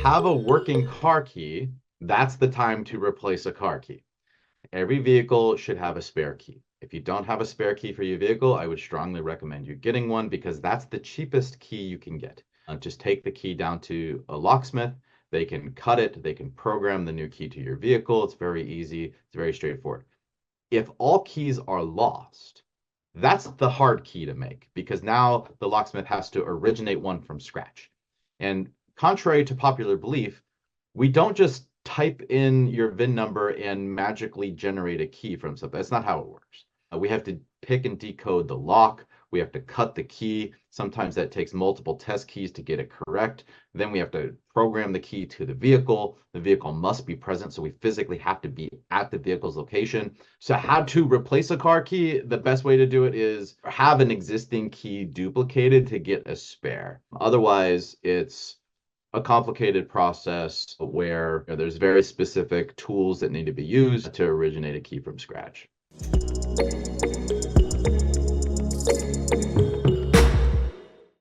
have a working car key, that's the time to replace a car key. Every vehicle should have a spare key. If you don't have a spare key for your vehicle, I would strongly recommend you getting one because that's the cheapest key you can get. Just take the key down to a locksmith. They can cut it, they can program the new key to your vehicle. It's very easy, it's very straightforward. If all keys are lost, that's the hard key to make because now the locksmith has to originate one from scratch. And contrary to popular belief, we don't just type in your VIN number and magically generate a key from something. That's not how it works. We have to pick and decode the lock. We have to cut the key. Sometimes that takes multiple test keys to get it correct. Then we have to program the key to the vehicle. The vehicle must be present, so we physically have to be at the vehicle's location. So how to replace a car key? The best way to do it is have an existing key duplicated to get a spare. Otherwise, it's a complicated process where there's very specific tools that need to be used to originate a key from scratch.